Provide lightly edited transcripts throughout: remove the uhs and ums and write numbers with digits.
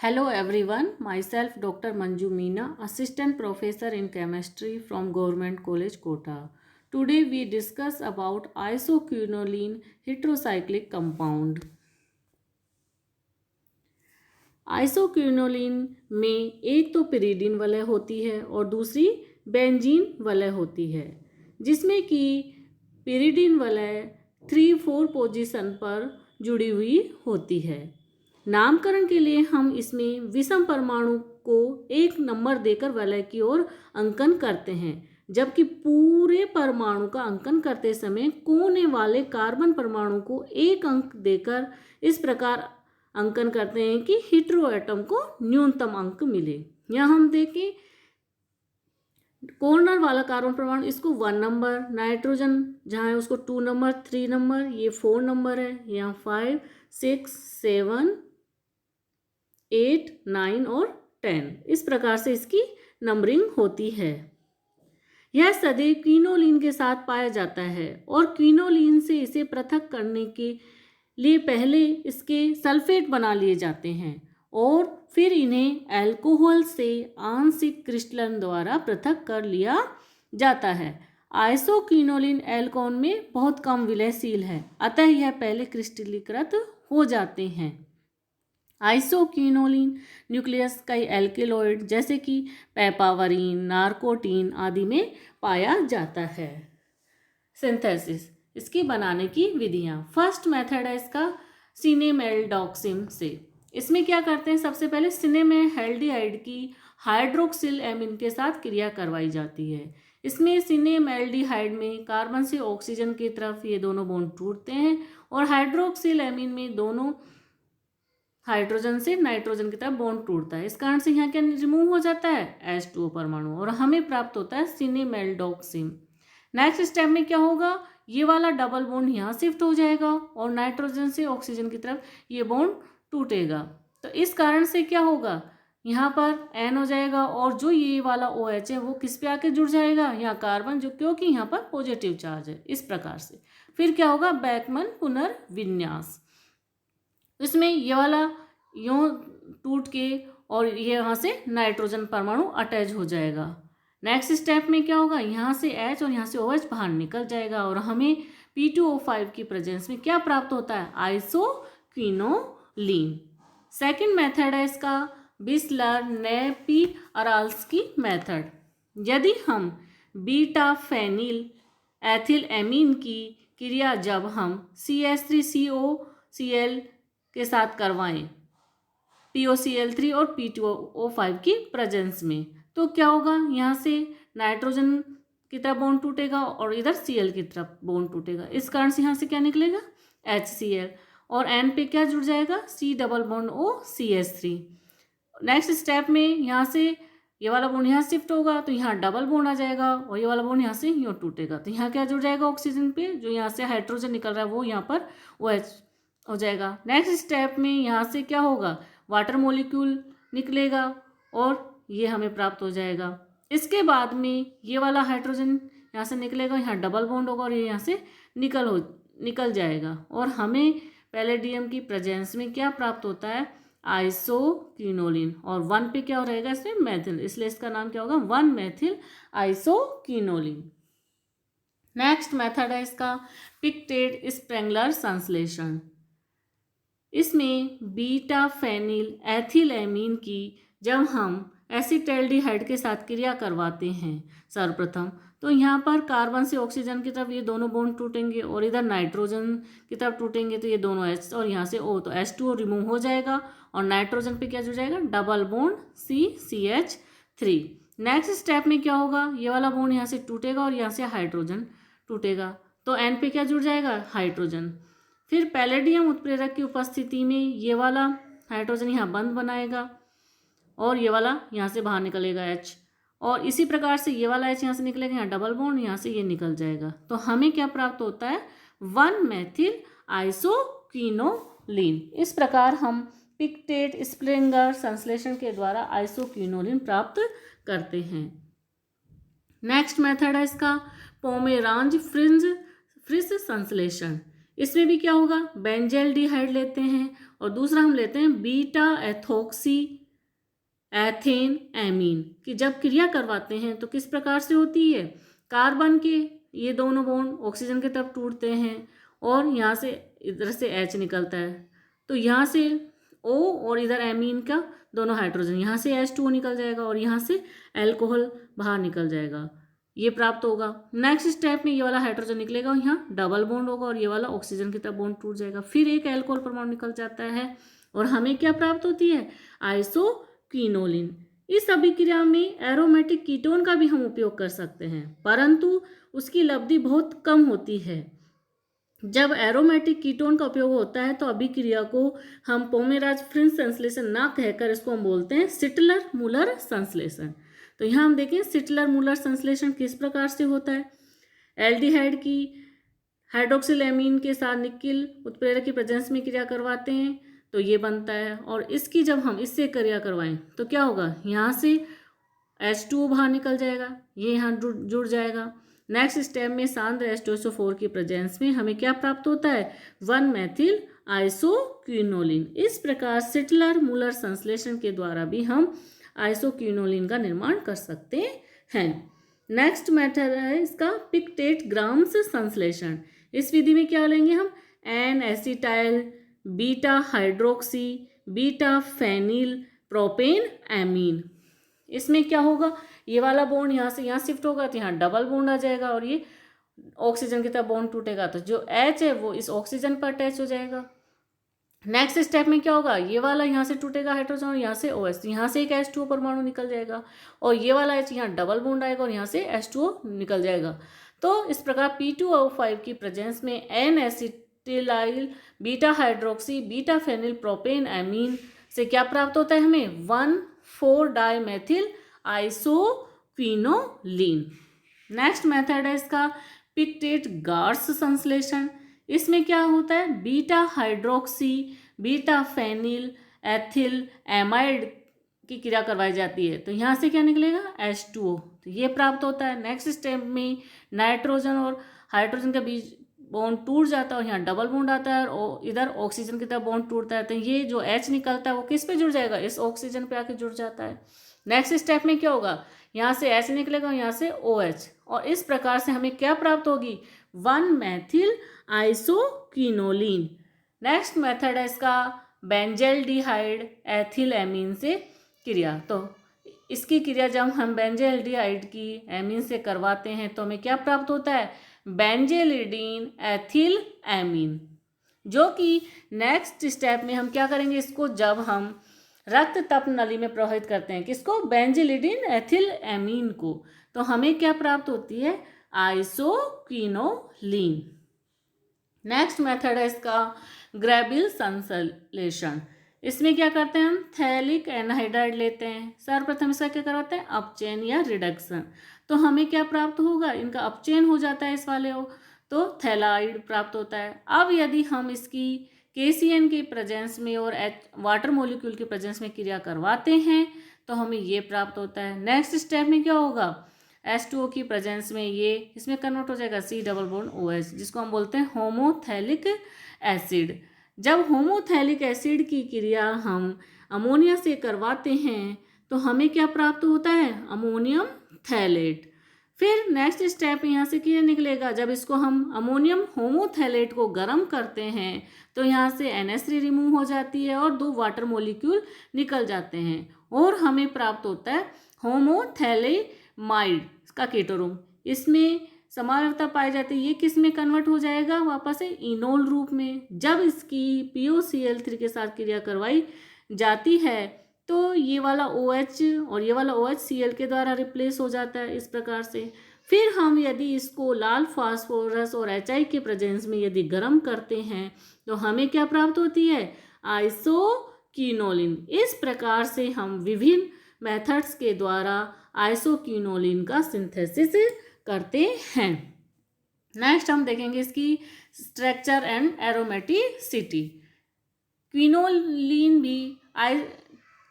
Hello everyone, myself Dr. Manju Meena, Assistant Professor in Chemistry from Government College Kota. Today we discuss about isoquinoline heterocyclic compound. Isoquinoline में एक तो pyridine वलय होती है और दूसरी बेंजीन वलय होती है, जिसमें कि पिरिडीन वलय 3-4 पोजीशन पर जुड़ी हुई होती है। नामकरण के लिए हम इसमें विषम परमाणु को एक नंबर देकर वलय की ओर अंकन करते हैं, जबकि पूरे परमाणु का अंकन करते समय कोने वाले कार्बन परमाणु को एक अंक देकर इस प्रकार अंकन करते हैं कि हेटेरो एटम को न्यूनतम अंक मिले। यहाँ हम देखें कॉर्नर वाला कार्बन परमाणु इसको 1 नंबर, नाइट्रोजन जहाँ है उसको 2 नंबर, 3 नंबर, ये 4 नंबर है, यहाँ 5, 6, 7, 8, 9 और 10 इस प्रकार से इसकी नंबरिंग होती है। यह सदैव क्विनोलिन के साथ पाया जाता है और क्विनोलिन से इसे पृथक करने के लिए पहले इसके सल्फेट बना लिए जाते हैं और फिर इन्हें अल्कोहल से आंशिक क्रिस्टलन द्वारा पृथक कर लिया जाता है। आइसोक्विनोलिन एल्कोहल में बहुत कम विलयशील है, अतः यह पहले क्रिस्टलीकृत हो जाते हैं। आइसोक्विनोलिन न्यूक्लियस कई एल्केलॉइड जैसे कि पेपावरीन, नार्कोटीन आदि में पाया जाता है। सिंथेसिस, इसकी बनाने की विधियाँ। फर्स्ट मेथड है इसका सिनेमेल्डोक्सिम से। इसमें क्या करते हैं, सबसे पहले सिनेमेल्डिहाइड की हाइड्रोक्सिल एमीन के साथ क्रिया करवाई जाती है। इसमें सिनेमेल्डिहाइड में कार्बन से ऑक्सीजन की तरफ ये दोनों बॉन्ड टूटते हैं और हाइड्रोक्सिल एमीन में दोनों हाइड्रोजन से नाइट्रोजन की तरफ बॉन्ड टूटता है। इस कारण से यहाँ क्या रिमूव हो जाता है, H2O परमाणु, और हमें प्राप्त होता है सिनेमेल्डोक्सिम। नेक्स्ट स्टेप में क्या होगा, ये वाला डबल बॉन्ड यहाँ शिफ्ट हो जाएगा और नाइट्रोजन से ऑक्सीजन की तरफ ये बॉन्ड टूटेगा। तो इस कारण से क्या होगा, यहाँ पर N हो जाएगा और जो ये वाला OH है वो किस पे आके जुड़ जाएगा, यहाँ कार्बन, जो क्योंकि यहाँ पर पॉजिटिव चार्ज है। इस प्रकार से फिर क्या होगा, बैकमन पुनर्विन्यास। इसमें ये वाला यूँ टूट के और ये यहाँ से नाइट्रोजन परमाणु अटैच हो जाएगा। नेक्स्ट स्टेप में क्या होगा, यहाँ से H और यहाँ से OH बाहर निकल जाएगा और हमें P2O5 की प्रेजेंस में क्या प्राप्त होता है, आइसोक्विनोलिन। सेकंड मेथड है इसका बिस्लर नेपिअराल्स्की मेथड। यदि हम बीटा फेनिल एथिल एमीन की क्रिया जब हम CH3COCl के साथ करवाएं POCl3 और P2O5 की प्रेजेंस में, तो क्या होगा, यहाँ से नाइट्रोजन की तरफ बॉन्ड टूटेगा और इधर Cl की तरफ बॉन्ड टूटेगा। इस कारण से यहाँ से क्या निकलेगा, HCl, और N पे क्या जुड़ जाएगा, C double bond O CH3। Next step में यहाँ से ये वाला बॉन्ड यहाँ शिफ्ट होगा तो यहाँ डबल बॉन्ड आ जाएगा और ये वाला बॉन्ड यहाँ से यूँ टूटेगा तो यहाँ क्या जुड़ जाएगा, ऑक्सीजन पे जो यहाँ से हाइड्रोजन निकल रहा है वो यहाँ पर OH हो जाएगा। नेक्स्ट स्टेप में यहाँ से क्या होगा, वाटर मॉलिक्यूल निकलेगा और ये हमें प्राप्त हो जाएगा। इसके बाद में ये वाला हाइड्रोजन यहाँ से निकलेगा, यहाँ डबल बॉन्ड होगा और ये यहाँ से निकल जाएगा और हमें पैलेडियम की प्रेजेंस में क्या प्राप्त होता है, आइसोक्विनोलिन, और 1 पे क्या रहेगा इसमें, मैथिल, इसलिए इसका नाम क्या होगा, 1 मैथिल आइसोक्विनोलिन। नेक्स्ट मेथड है इसका पिक्टेट स्प्रेंगलर संश्लेषण। इसमें बीटा फेनिल एथिल एमीन की जब हम एसिटैल्डिहाइड के साथ क्रिया करवाते हैं सर्वप्रथम, तो यहाँ पर कार्बन से ऑक्सीजन की तरफ ये दोनों बॉन्ड टूटेंगे और इधर नाइट्रोजन की तरफ टूटेंगे तो ये दोनों H और यहाँ से O, तो H2O रिमूव हो जाएगा और नाइट्रोजन पे क्या जुड़ जाएगा, double bond CCH3। Next step में क्या होगा, ये वाला बॉन्ड यहाँ से टूटेगा और यहाँ से हाइड्रोजन टूटेगा तो N पे क्या जुड़ जाएगा, हाइड्रोजन। फिर पैलेडियम उत्प्रेरक की उपस्थिति में ये वाला हाइड्रोजन यहाँ बंद बनाएगा और ये वाला यहाँ से बाहर निकलेगा H, और इसी प्रकार से ये वाला H यहाँ से निकलेगा, यहाँ डबल बॉन्ड, यहाँ से ये निकल जाएगा तो हमें क्या प्राप्त होता है, 1 मैथिल आइसोक्विनोलिन। इस प्रकार हम पिक्टेट स्प्रेंगर संश्लेषण के द्वारा आइसोक्विनोलिन प्राप्त करते हैं। नेक्स्ट मेथड है इसका पोमेरांज फ्रिज संश्लेषण। इसमें भी क्या होगा, बेंजेल्डिहाइड लेते हैं और दूसरा हम लेते हैं बीटा एथोक्सी एथेन एमीन की जब क्रिया करवाते हैं तो किस प्रकार से होती है, कार्बन के ये दोनों बॉन्ड ऑक्सीजन की तरफ टूटते हैं और यहाँ से इधर से H निकलता है, तो यहाँ से O और इधर एमीन का दोनों हाइड्रोजन, यहाँ से H2O निकल जाएगा और यहाँ से एल्कोहल बाहर निकल जाएगा, ये प्राप्त होगा। नेक्स्ट स्टेप में ये वाला हाइड्रोजन निकलेगा और यहाँ डबल बॉन्ड होगा और ये वाला ऑक्सीजन की तरफ बॉन्ड टूट जाएगा, फिर एक एल्कोहल परमाणु निकल जाता है और हमें क्या प्राप्त होती है, आइसोक्विनोलिन। इस अभिक्रिया में एरोमेटिक कीटोन का भी हम उपयोग कर सकते हैं, परंतु उसकी लब्धि बहुत कम होती है। जब एरोमेटिक कीटोन का उपयोग होता है तो अभिक्रिया को हम पोमेराज-फ्रिंज संश्लेषण ना कहकर इसको हम बोलते हैं सिटलर मूलर संश्लेषण। तो यहाँ हम देखें सिटलर मूलर संश्लेषण किस प्रकार से होता है। एल्डिहाइड की हाइड्रोक्सिल एमीन के साथ निकिल उत्प्रेरक की प्रेजेंस में क्रिया करवाते हैं तो ये बनता है, और इसकी जब हम इससे क्रिया करवाएं तो क्या होगा, यहाँ से H2O बाहर निकल जाएगा, ये यहाँ जुड़ जाएगा। नेक्स्ट स्टेप में सांद्र H2SO4 की प्रेजेंस में हमें क्या प्राप्त होता है, 1-मेथिल आइसोक्विनोलिन। इस प्रकार सिटलर मूलर संश्लेषण के द्वारा भी हम आइसोक्विनोलिन का निर्माण कर सकते हैं। नेक्स्ट मेथड है इसका पिक्टेट ग्राम्स संश्लेषण। इस विधि में क्या लेंगे हम, N acetyl beta hydroxy beta phenyl propane amine. इसमें क्या होगा, ये वाला बॉन्ड यहाँ से यहाँ शिफ्ट होगा तो यहाँ डबल बॉन्ड आ जाएगा और ये ऑक्सीजन की तरफ बॉन्ड टूटेगा तो जो H है वो इस ऑक्सीजन पर अटैच हो जाएगा। नेक्स्ट स्टेप में क्या होगा, ये वाला यहाँ से टूटेगा हाइड्रोजन और यहाँ से OH, यहाँ से एक H2O परमाणु निकल जाएगा और ये वाला H यहाँ डबल बॉन्ड आएगा और यहाँ से H2O निकल जाएगा। तो इस प्रकार P2O5 की प्रेजेंस में N acetyl beta hydroxy beta phenyl propane amine से क्या प्राप्त होता है हमें, 1,4-डाइमेथिल आइसोक्विनोलिन। नेक्स्ट मेथड है इसका पिक्टेट गार्स संश्लेषण। इसमें क्या होता है, beta hydroxy beta phenyl ethyl amide की क्रिया करवाई जाती है तो यहाँ से क्या निकलेगा, H2O, तो ये प्राप्त होता है। नेक्स्ट स्टेप में नाइट्रोजन और हाइड्रोजन के बीच बॉन्ड टूट जाता है और यहाँ डबल बॉन्ड आता है और इधर ऑक्सीजन की तरफ बॉन्ड टूटता है तो ये जो H निकलता है वो किस पे जुड़ जाएगा, इस ऑक्सीजन पे आके जुड़ जाता है। नेक्स्ट स्टेप में क्या होगा, यहाँ से H निकलेगा और यहाँ से OH और इस प्रकार से हमें क्या प्राप्त होगी, 1-मेथिल आइसोक्विनोलिन। नेक्स्ट मेथड है इसका बेंजेल्डिहाइड एथिल एमीन से क्रिया। तो इसकी क्रिया जब हम बेंजेल्डिहाइड की एमीन से करवाते हैं तो हमें क्या प्राप्त होता है, बेंजेलिडीन एथिल एमीन, जो कि नेक्स्ट स्टेप में हम क्या करेंगे, इसको जब हम रक्त तप नली में प्रवाहित करते हैं किसको, बेंजिलिडीन एथिल एमीन को, तो हमें क्या प्राप्त होती है, आइसोक्विनोलिन। नेक्स्ट मेथड है इसका ग्रेबिल संश्लेषण। इसमें क्या करते हैं हम, थैलिक एनहाइड्राइड लेते हैं, सर्वप्रथम इसका क्या करवाते हैं, अपचयन या रिडक्शन, तो हमें क्या प्राप्त होगा, इनका अपचयन हो जाता है इस वाले हो तो थैलाइड प्राप्त होता है। अब यदि हम इसकी KCN की प्रेजेंस में और वाटर मॉलिक्यूल की प्रेजेंस में क्रिया करवाते हैं तो हमें ये प्राप्त होता है। नेक्स्ट स्टेप में क्या होगा, H2O की प्रेजेंस में ये इसमें कन्वर्ट हो जाएगा C डबल बॉन्ड OH, जिसको हम बोलते हैं होमोथैलिक एसिड। जब होमोथैलिक एसिड की क्रिया हम अमोनिया से करवाते हैं तो हमें क्या प्राप्त होता है, अमोनियम थैलेट। फिर नेक्स्ट स्टेप यहाँ से क्या निकलेगा, जब इसको हम अमोनियम होमोथैलेट को गर्म करते हैं तो यहाँ से NH3 रिमूव हो जाती है और 2 वाटर मॉलिक्यूल निकल जाते हैं और हमें प्राप्त होता है होमोथैलेमाइड का कीटोन। इसमें समावयवता पाई जाती है, ये किस में कन्वर्ट हो जाएगा, वापस से इनोल रूप में। जब इसकी POCl3 के साथ क्रिया करवाई जाती है तो ये वाला OH और ये वाला OH Cl के द्वारा रिप्लेस हो जाता है इस प्रकार से। फिर हम यदि इसको लाल फास्फोरस और HI के प्रेजेंस में यदि गर्म करते हैं तो हमें क्या प्राप्त होती है, आइसोक्विनोलिन। इस प्रकार से हम विभिन्न मेथड्स के द्वारा आइसोक्विनोलिन का सिंथेसिस करते हैं। नेक्स्ट हम देखेंगे इसकी स्ट्रक्चर एंड एरोमेटिसिटी। क्विनोलिन भी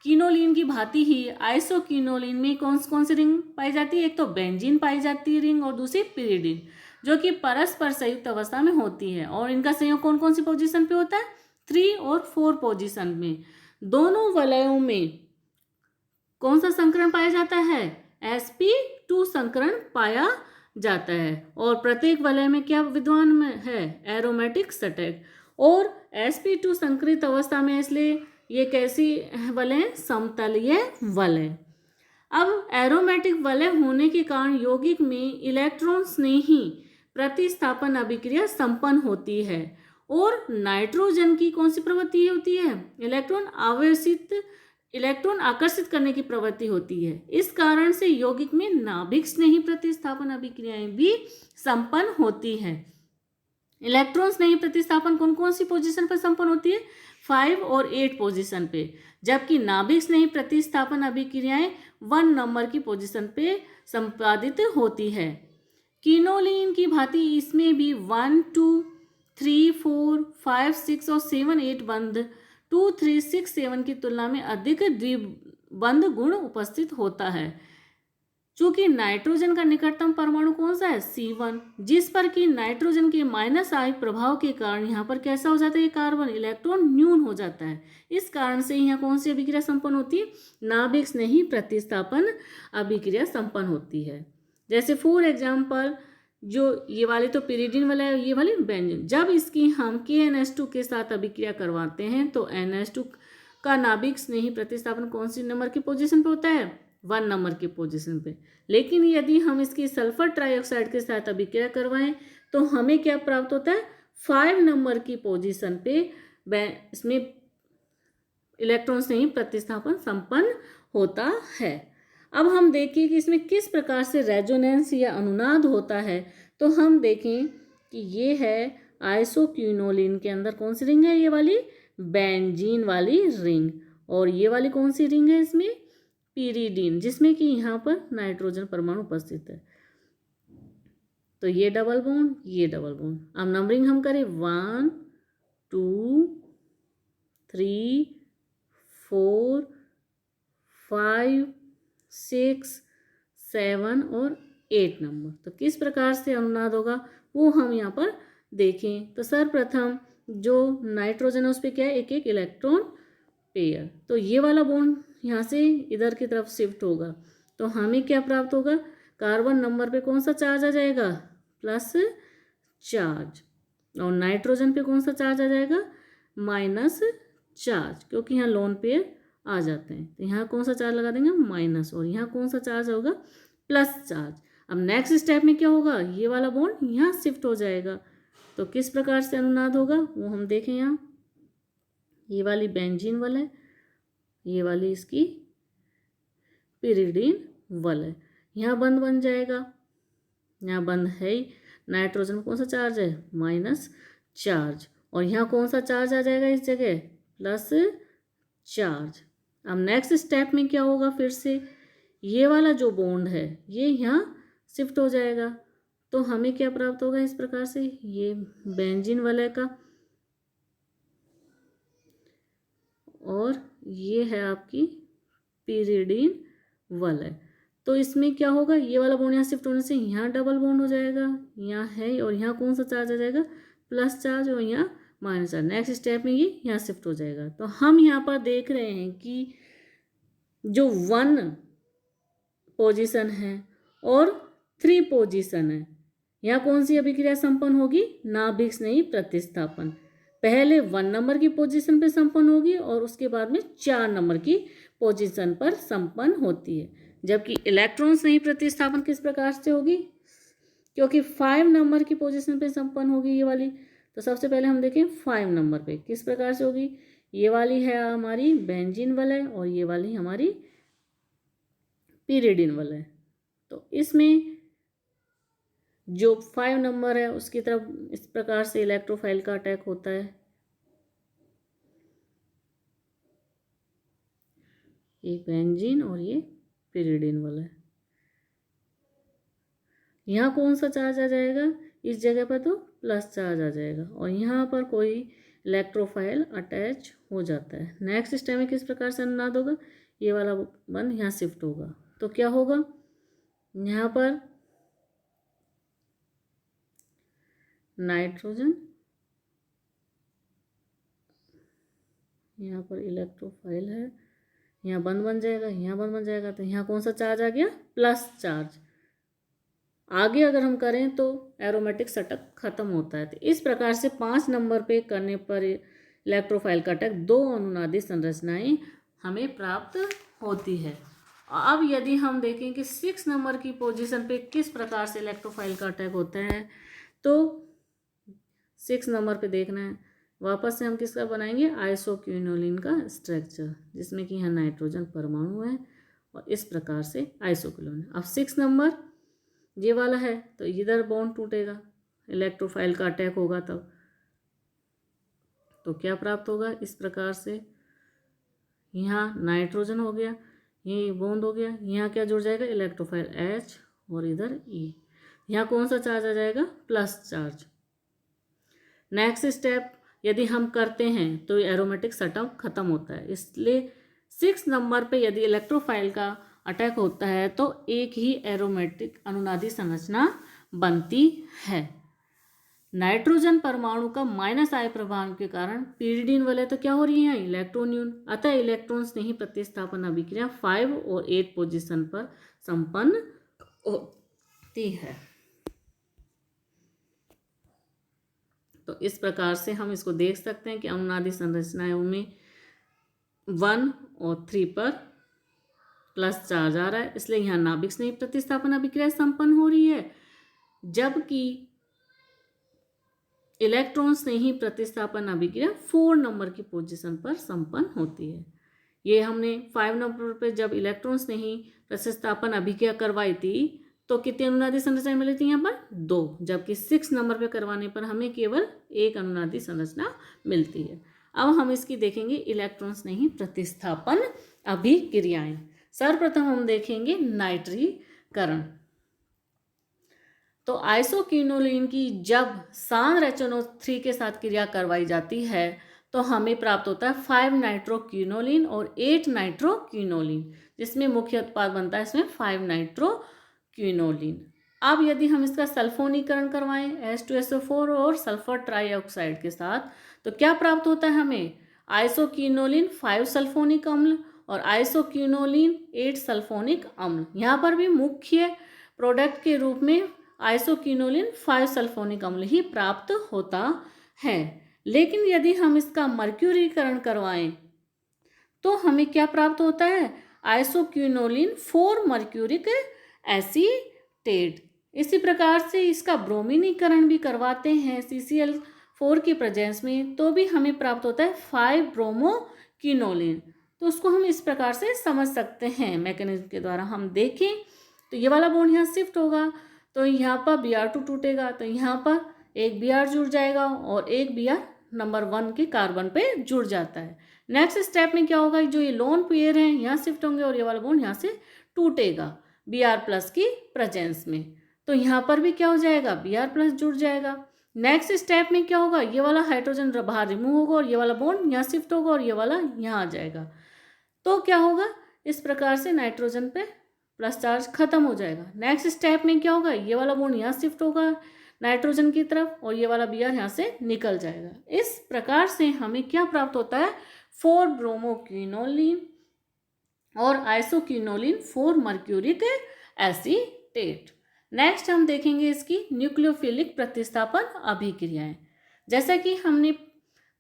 क्विनोलिन की भांति ही आइसोक्विनोलिन में कौन सी रिंग पाई जाती है, एक तो बेंजीन पाई जाती है रिंग और दूसरी पिरिडीन। जो कि परस्पर संयुक्त अवस्था में होती है। और इनका संयोग कौन कौन सी पोजीशन पे होता है? 3 और 4 पोजीशन में। दोनों वलयों में कौन सा संकरण पाया जाता है? sp2 संकरण पाया जाता है। और प्रत्येक वलय में क्या विद्यमान है? एरोमेटिक सटैक। और sp2 संकरित अवस्था में, इसलिए ये कैसी वलय? समतलीय वलय। अब एरोमेटिक वलय होने के कारण यौगिक में इलेक्ट्रॉन्स ने ही प्रतिस्थापन अभिक्रिया संपन्न होती है। और नाइट्रोजन की कौन सी प्रवृत्ति होती है? इलेक्ट्रॉन आकर्षित करने की प्रवृत्ति होती है। इस कारण से यौगिक में नाभिक स्नेही प्रतिस्थापन अभिक्रियाएं भी संपन्न होती है। इलेक्ट्रॉन स्नेही प्रतिस्थापन कौन कौन सी पोजीशन पर संपन्न होती है? 5 और 8 पोजीशन पे, जबकि नाभिक स्नेही प्रतिस्थापन अभिक्रियाएं 1 नंबर की पोजीशन पे संपादित होती है। किनोलिन की भांति इसमें भी 1, 2, 3, 4, 5, 6 और 7, 8 बंध 2, 3, 6, 7 की तुलना में अधिक द्विबंध गुण उपस्थित होता है। चूंकि नाइट्रोजन का निकटतम परमाणु कौन सा है? C1, जिस पर कि नाइट्रोजन के माइनस आयन प्रभाव के कारण यहाँ पर कैसा हो जाता है? कार्बन इलेक्ट्रॉन न्यून हो जाता है। इस कारण से यहाँ कौन सी अभिक्रिया संपन्न होती है? नाभिक स्नेही प्रतिस्थापन अभिक्रिया संपन्न होती है। जैसे फॉर एग्जाम्पल, जो ये वाली तो पिरिडिन वाला है, ये वाली बेंजीन। जब इसकी हम KNH2 के साथ अभिक्रिया करवाते हैं तो NH2 का नाभिक स्नेही प्रतिस्थापन कौन सी नंबर की पोजीशन पे होता है? 1 नंबर की पोजीशन पे। लेकिन यदि हम इसकी सल्फर ट्राइऑक्साइड के साथ अभिक्रिया करवाएं तो हमें क्या प्राप्त होता है? 5 नंबर की पोजीशन पे इसमें इलेक्ट्रॉन स्नेही प्रतिस्थापन संपन्न होता है। अब हम देखें कि इसमें किस प्रकार से रेजोनेंस या अनुनाद होता है। तो हम देखें कि ये है आइसोक्विनोलिन के अंदर कौन सी रिंग है? ये वाली बेंजीन वाली रिंग। और ये वाली कौन सी रिंग है? इसमें पिरिडीन, जिसमें कि यहाँ पर नाइट्रोजन परमाणु उपस्थित है। तो ये डबल बॉन्ड, ये डबल बॉन्ड। अब नंबरिंग हम करें 1, 2, 3, 4, 5, 6, 7 और 8 नंबर। तो किस प्रकार से अनुनाद होगा वो हम यहाँ पर देखें। तो सर्वप्रथम जो नाइट्रोजन है उस पर क्या है? एक एक इलेक्ट्रॉन पेयर। तो ये वाला बॉन्ड यहाँ से इधर की तरफ शिफ्ट होगा तो हमें क्या प्राप्त होगा? कार्बन नंबर पे कौन सा चार्ज आ जाएगा? Plus charge. और नाइट्रोजन पे कौन सा चार्ज आ जाएगा? माइनस चार्ज, क्योंकि यहाँ लोन पेयर आ जाते हैं। तो यहाँ कौन सा चार्ज लगा देंगे? माइनस। और यहाँ कौन सा चार्ज होगा? Plus charge. अब नेक्स्ट स्टेप में क्या होगा? ये वाला बॉन्ड यहाँ शिफ्ट हो जाएगा। तो किस प्रकार से अनुनाद होगा वो हम देखें। यहाँ ये वाली बेंजीन वलय, ये वाली इसकी पिरिडीन वलय। यहाँ बंद बन जाएगा, यहाँ बंद है ही। नाइट्रोजन में कौन सा चार्ज है? Minus charge. और यहाँ कौन सा चार्ज आ जाएगा इस जगह? Plus charge. अब नेक्स्ट स्टेप में क्या होगा? फिर से ये वाला जो बॉन्ड है ये यहाँ शिफ्ट हो जाएगा। तो हमें क्या प्राप्त होगा? इस प्रकार से ये बेंजीन वलय का, और ये है आपकी पिरिडीन वलय। तो इसमें क्या होगा? ये वाला बॉन्ड यहाँ शिफ्ट होने से यहाँ डबल बॉन्ड हो जाएगा, यहाँ है। और यहाँ कौन सा चार्ज आ जाएगा? Plus charge. और यहाँ माइनस चार्ज। नेक्स्ट स्टेप में ये यहाँ शिफ्ट हो जाएगा। तो हम यहाँ पर देख रहे हैं कि जो 1 पोजीशन है और 3 पोजीशन है, यहाँ कौन सी अभिक्रिया संपन्न होगी? नाभिक स्नेही प्रतिस्थापन। पहले 1 नंबर की पोजीशन पे संपन्न होगी और उसके बाद में 4 नंबर की पोजीशन पर संपन्न होती है। जबकि इलेक्ट्रॉन स्नेही प्रतिस्थापन किस प्रकार से होगी? क्योंकि 5 नंबर की पोजीशन पे संपन्न होगी ये वाली। तो सबसे पहले हम देखें 5 नंबर पे किस प्रकार से होगी। ये वाली है हमारी बेंजीन वलय और ये वाली हमारी पिरिडीन वलय। तो इसमें जो 5 नंबर है उसकी तरफ इस प्रकार से इलेक्ट्रोफाइल का अटैक होता है। ये बेंजीन और ये पिरिडीन वलय। यहाँ कौन सा चार्ज आ जाएगा? इस जगह पर तो प्लस चार्ज आ जाएगा और यहाँ पर कोई इलेक्ट्रोफाइल अटैच हो जाता है। नेक्स्ट स्टेप में किस प्रकार से अनुनाद होगा? ये वाला बंद यहाँ शिफ्ट होगा तो क्या होगा? यहाँ पर नाइट्रोजन, यहाँ पर इलेक्ट्रोफाइल है, यहाँ बंद बन जाएगा, यहाँ बंद बन जाएगा, तो यहाँ कौन सा चार्ज आ गया, प्लस चार्ज। आगे अगर हम करें तो एरोमेटिक सेटअप खत्म होता है। तो इस प्रकार से 5 नंबर पे करने पर इलेक्ट्रोफाइल का अटैक 2 अनुनादी संरचनाएं हमें प्राप्त होती है। अब यदि हम देखें कि 6 नंबर की पोजीशन पे किस प्रकार से इलेक्ट्रोफाइल का अटैक होता है, तो 6 नंबर पे देखना है, वापस से हम किसका बनाएंगे, आइसोक्विनोलिन का स्ट्रक्चर, जिसमें कि यहाँ नाइट्रोजन परमाणु है और इस प्रकार से आइसोक्विनोलिन। अब 6 नंबर ये वाला है तो इधर बॉन्ड टूटेगा, इलेक्ट्रोफाइल का अटैक होगा तब, तो क्या प्राप्त होगा, इस प्रकार से यहाँ नाइट्रोजन हो गया, ये बॉन्ड हो गया, यहाँ क्या जुड़ जाएगा, इलेक्ट्रोफाइल H और इधर E, यहाँ कौन सा चार्ज आ जाएगा, प्लस चार्ज। नेक्स्ट स्टेप यदि हम करते हैं तो एरोमेटिक सेटअप खत्म होता है। इसलिए 6 नंबर पे यदि इलेक्ट्रोफाइल का अटैक होता है तो एक ही एरोमेटिक अनुनादी संरचना बनती है। नाइट्रोजन परमाणु का -I प्रभाव के कारण पीरिडिन वलय तो क्या हो रही है, इलेक्ट्रोन्यून, अतः इलेक्ट्रॉन्स नहीं प्रतिस्थापन अभिक्रिया 5 और 8 पोजीशन पर संपन्न होती है। तो इस प्रकार से हम इसको देख सकते हैं कि अनुनादी संरचनाओं में 1 और 3 पर प्लस चार्ज आ रहा है, इसलिए यहाँ नाभिक स्नेही प्रतिस्थापन अभिक्रिया संपन्न हो रही है, जबकि इलेक्ट्रॉन स्नेही प्रतिस्थापन अभिक्रिया 4 नंबर की पोजीशन पर संपन्न होती है। ये हमने 5 नंबर पर जब इलेक्ट्रॉन स्नेही प्रतिस्थापन अभिक्रिया करवाई थी तो कितनी अनुनादी संरचना मिली थी, यहाँ पर 2, जबकि 6 नंबर पे करवाने पर हमें केवल 1 अनुनादी संरचना मिलती है। अब हम इसकी देखेंगे इलेक्ट्रॉन स्नेही प्रतिस्थापन अभिक्रियाएं। सर्वप्रथम हम देखेंगे नाइट्रीकरण। तो आइसोक्विनोलिन की जब SN3 के साथ क्रिया करवाई जाती है तो हमें प्राप्त होता है 5 नाइट्रोक्विनोलिन और 8 नाइट्रोक्विनोलिन, जिसमें मुख्य उत्पाद बनता है इसमें 5 नाइट्रोक्विनोलिन। अब यदि हम इसका सल्फोनीकरण करवाएं H2SO4 और सल्फर ट्राईऑक्साइड के साथ तो क्या प्राप्त होता है हमें, आइसोक्विनोलिन 5 सल्फोनिक अम्ल और आइसोक्विनोलिन 8 सल्फोनिक अम्ल। यहाँ पर भी मुख्य प्रोडक्ट के रूप में आइसोक्विनोलिन 5 सल्फोनिक अम्ल ही प्राप्त होता है। लेकिन यदि हम इसका मर्क्यूरीकरण करवाएं तो हमें क्या प्राप्त होता है, आइसोक्विनोलिन 4 मर्क्यूरिक एसीटेट। इसी प्रकार से इसका ब्रोमीनीकरण भी करवाते हैं CCl4 की प्रेजेंस में तो भी हमें प्राप्त होता है 5 ब्रोमोक्विनोलिन। तो उसको हम इस प्रकार से समझ सकते हैं, मैकेनिज्म के द्वारा हम देखें तो ये वाला बॉन्ड यहाँ शिफ्ट होगा तो यहाँ पर Br2 टूटेगा, तो यहाँ पर एक Br जुड़ जाएगा और एक Br नंबर 1 के कार्बन पे जुड़ जाता है। नेक्स्ट स्टेप में क्या होगा, जो ये लोन पेयर हैं यहाँ शिफ्ट होंगे और ये वाला बॉन्ड यहाँ से टूटेगा Br+ की प्रेजेंस में, तो यहाँ पर भी क्या हो जाएगा, Br+ जुड़ जाएगा। नेक्स्ट स्टेप में क्या होगा, ये वाला हाइड्रोजन बाहर रिमूव होगा और ये वाला बॉन्ड यहाँ शिफ्ट होगा और ये वाला यहाँ आ जाएगा, तो क्या होगा, इस प्रकार से नाइट्रोजन पे प्लस चार्ज खत्म हो जाएगा। नेक्स्ट स्टेप में क्या होगा, ये वाला बॉन्ड यहाँ शिफ्ट होगा नाइट्रोजन की तरफ और ये वाला Br यहाँ से निकल जाएगा। इस प्रकार से हमें क्या प्राप्त होता है, 4 ब्रोमोक्विनोलिन और आइसोक्विनोलिन 4 मर्क्यूरिक एसीटेट। नेक्स्ट हम देखेंगे इसकी न्यूक्लियोफिलिक प्रतिस्थापन अभिक्रियाएं। जैसा कि हमने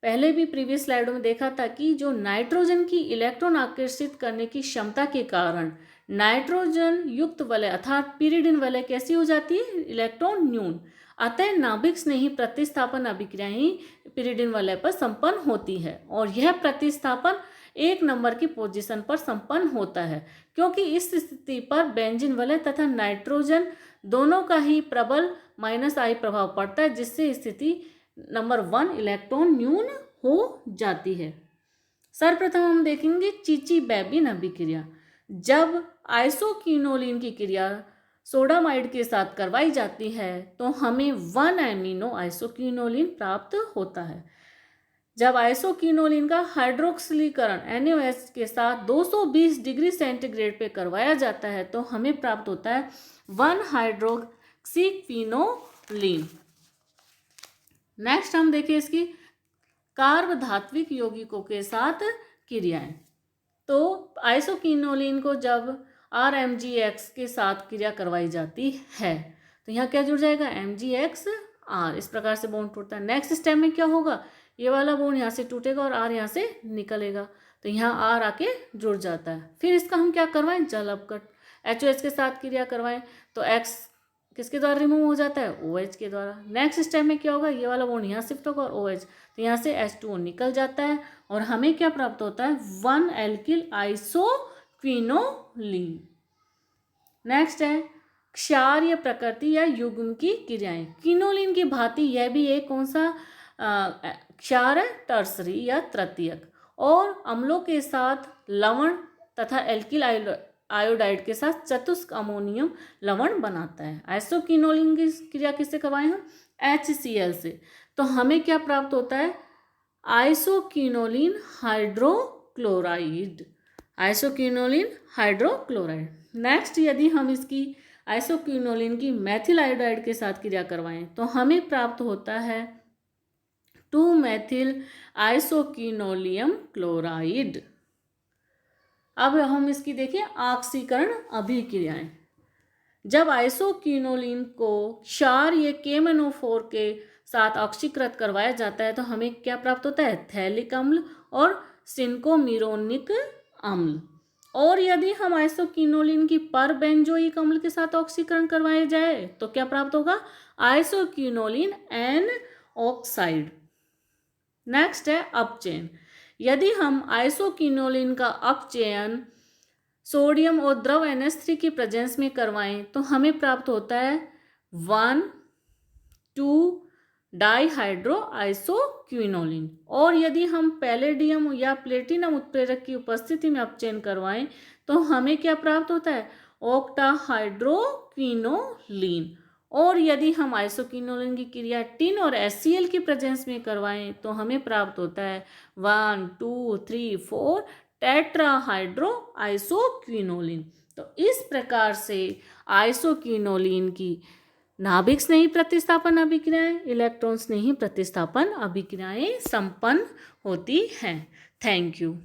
पहले भी प्रीवियस स्लाइडों में देखा था कि जो नाइट्रोजन की इलेक्ट्रॉन आकर्षित करने की क्षमता के कारण नाइट्रोजन युक्त वलय अर्थात पीरिडिन वलय कैसी हो जाती है, इलेक्ट्रॉन न्यून, अतः नाभिक स्नेही प्रतिस्थापन अभिक्रियाएं पीरिडिन वलय पर संपन्न होती है और यह प्रतिस्थापन 1 नंबर की पोजीशन पर संपन्न होता है, क्योंकि इस स्थिति पर बेंजीन वलय तथा नाइट्रोजन दोनों का ही प्रबल -I प्रभाव पड़ता है, जिससे स्थिति नंबर 1 इलेक्ट्रॉन न्यून हो जाती है। सर्वप्रथम हम देखेंगे चीची-बेबिन अभिक्रिया। जब आइसोक्विनोलिन की क्रिया सोडामाइड के साथ करवाई जाती है तो हमें 1 एमिनो आइसोक्विनोलिन प्राप्त होता है। जब आइसोक्विनोलिन का हाइड्रोक्सिलीकरण NaOH के साथ 220 डिग्री सेंटीग्रेड पे करवाया जाता है तो हमें प्राप्त होता है 1 हाइड्रोक्सीक्विनोलिन। नेक्स्ट हम देखें इसकी कार्बधात्विक यौगिकों के साथ क्रियाएं। तो आइसोक्विनोलिन को जब RMgX के साथ क्रिया करवाई जाती है तो यहाँ क्या जुड़ जाएगा, MgXR, इस प्रकार से बॉन्ड टूटता है। नेक्स्ट स्टेप में क्या होगा, ये वाला बॉन्ड यहाँ से टूटेगा और R यहाँ से निकलेगा, तो यहाँ R आके जुड़ जाता है। फिर इसका हम क्या करवाएं, जल अपघट, HOH के साथ क्रिया करवाएं तो X किसके द्वारा रिमूव हो जाता है, OH के द्वारा। नेक्स्ट स्टेप में क्या होगा, ये वाला बॉन्ड यहाँ शिफ्ट होगा और OH, तो यहाँ से H2O निकल जाता है और हमें क्या प्राप्त होता है, 1 एल्किल आइसोक्विनोलिन। नेक्स्ट है क्षारीय प्रकृति या युग्म की क्रियाएं। क्विनोलिन की भांति यह भी एक कौन सा क्षार है, टर्सरी या तृतीयक, और अम्लों के साथ लवण तथा एल्किल आयोडाइड के साथ चतुष्क अमोनियम लवण बनाता है। आइसोक्विनोलिन की क्रिया किससे करवाएं हम, HCl से, तो हमें क्या प्राप्त होता है, isoquinoline hydrochloride, isoquinoline hydrochloride. Next यदि हम इसकी आइसोक्विनोलिन की मेथिल आयोडाइड के साथ क्रिया करवाएं तो हमें प्राप्त होता है 2 मेथिल आइसोक्विनोलियम क्लोराइड। अब हम इसकी देखिए ऑक्सीकरण अभिक्रियाएं। जब आइसोक्विनोलिन को क्षार या KMnO4 के साथ ऑक्सीकृत करवाया जाता है तो हमें क्या प्राप्त होता है, थैलिक अम्ल और सिनकोमिरोनिक अम्ल। और यदि हम आइसोक्विनोलिन की परबेंजोइक अम्ल के साथ ऑक्सीकरण करवाया जाए तो क्या प्राप्त होगा, आइसोक्विनोलिन एन ऑक्साइड। नेक्स्ट है अपचयन। यदि हम आइसोक्विनोलिन का अपचयन सोडियम और द्रव NH3 की प्रेजेंस में करवाएं तो हमें प्राप्त होता है 1,2 डाइहाइड्रो आइसोक्विनोलिन। और यदि हम पैलेडियम या प्लेटिनम उत्प्रेरक की उपस्थिति में अपचयन करवाएं तो हमें क्या प्राप्त होता है, ऑक्टाहाइड्रोक्विनोलिन। और यदि हम आइसोक्विनोलिन की क्रिया टिन और HCl की प्रेजेंस में करवाएं तो हमें प्राप्त होता है 1, 2, 3, 4 टेट्राहाइड्रो आइसोक्विनोलिन। तो इस प्रकार से आइसोक्विनोलिन की नाभिक स्नेही प्रतिस्थापन अभिक्रियाएं, इलेक्ट्रॉन स्नेही प्रतिस्थापन अभिक्रियाएं संपन्न होती हैं। Thank you.